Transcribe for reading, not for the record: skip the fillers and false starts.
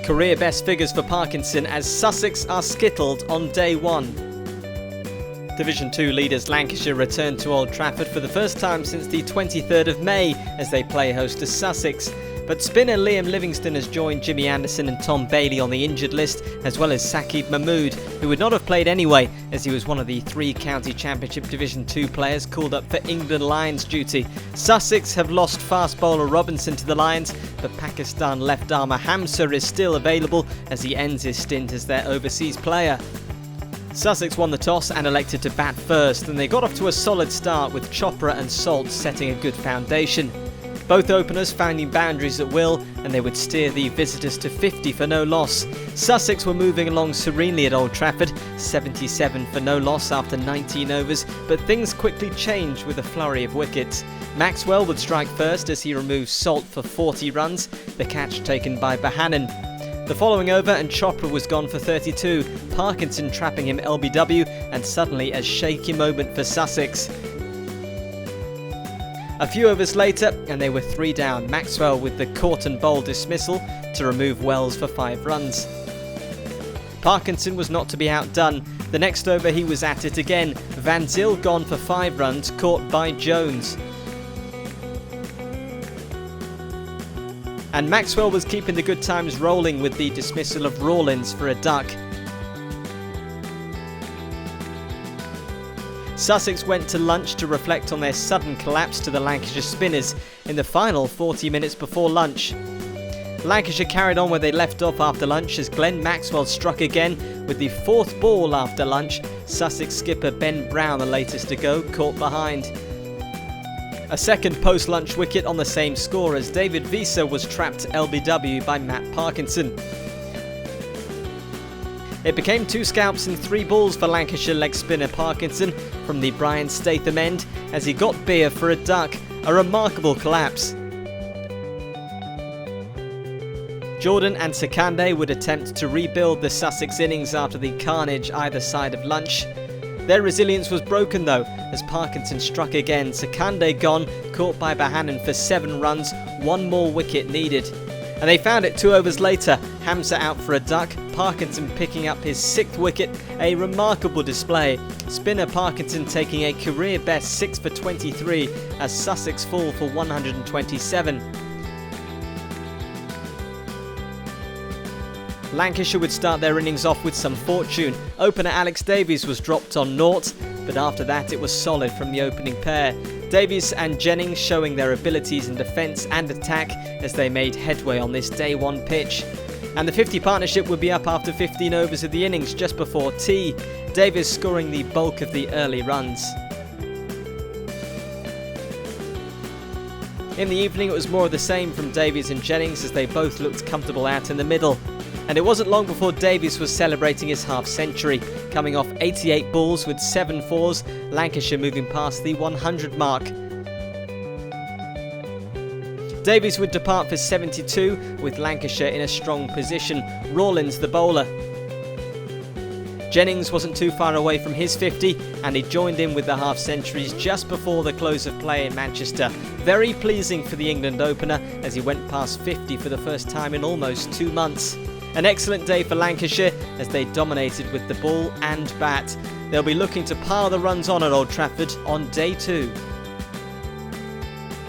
Career best figures for Parkinson as Sussex are skittled on day one. Division 2 leaders Lancashire return to Old Trafford for the first time since the 23rd of May as they play host to Sussex. But spinner Liam Livingstone has joined Jimmy Anderson and Tom Bailey on the injured list, as well as Saqib Mahmood, who would not have played anyway as he was one of the 3 County Championship Division 2 players called up for England Lions duty. Sussex have lost fast bowler Robinson to the Lions, but Pakistan left-armer Hamza is still available as he ends his stint as their overseas player. Sussex won the toss and elected to bat first, and they got off to a solid start with Chopra and Salt setting a good foundation. Both openers finding boundaries at will, and they would steer the visitors to 50 for no loss. Sussex were moving along serenely at Old Trafford, 77 for no loss after 19 overs, but things quickly changed with a flurry of wickets. Maxwell would strike first as he removed Salt for 40 runs, the catch taken by Bohannon. The following over and Chopra was gone for 32, Parkinson trapping him LBW, and suddenly a shaky moment for Sussex. A few overs later and they were 3 down, Maxwell with the caught and bowled dismissal to remove Wells for 5 runs. Parkinson was not to be outdone. The next over he was at it again, Van Zyl gone for 5 runs, caught by Jones. And Maxwell was keeping the good times rolling with the dismissal of Rawlins for a duck. Sussex went to lunch to reflect on their sudden collapse to the Lancashire spinners in the final 40 minutes before lunch. Lancashire carried on where they left off after lunch as Glenn Maxwell struck again with the 4th ball after lunch. Sussex skipper Ben Brown, the latest to go, caught behind. A second post-lunch wicket on the same score as David Visa was trapped LBW by Matt Parkinson. It became 2 scalps and 3 balls for Lancashire leg spinner Parkinson from the Brian Statham end as he got beer for a duck, a remarkable collapse. Jordan and Sekande would attempt to rebuild the Sussex innings after the carnage either side of lunch. Their resilience was broken though as Parkinson struck again, Sekande gone, caught by Bohannon for 7 runs, 1 more wicket needed. And they found it 2 overs later, Hamza out for a duck, Parkinson picking up his 6th wicket, a remarkable display. Spinner Parkinson taking a career best 6 for 23 as Sussex fall for 127. Lancashire would start their innings off with some fortune. Opener Alex Davies was dropped on naught, but after that it was solid from the opening pair. Davies and Jennings showing their abilities in defence and attack as they made headway on this day 1 pitch. And the 50 partnership would be up after 15 overs of the innings just before tea, Davies scoring the bulk of the early runs. In the evening it was more of the same from Davies and Jennings as they both looked comfortable out in the middle. And it wasn't long before Davies was celebrating his half-century, coming off 88 balls with 7 fours, Lancashire moving past the 100 mark. Davies would depart for 72, with Lancashire in a strong position, Rawlins the bowler. Jennings wasn't too far away from his 50, and he joined in with the half-centuries just before the close of play in Manchester. Very pleasing for the England opener as he went past 50 for the first time in almost 2 months. An excellent day for Lancashire as they dominated with the ball and bat. They'll be looking to pile the runs on at Old Trafford on day 2.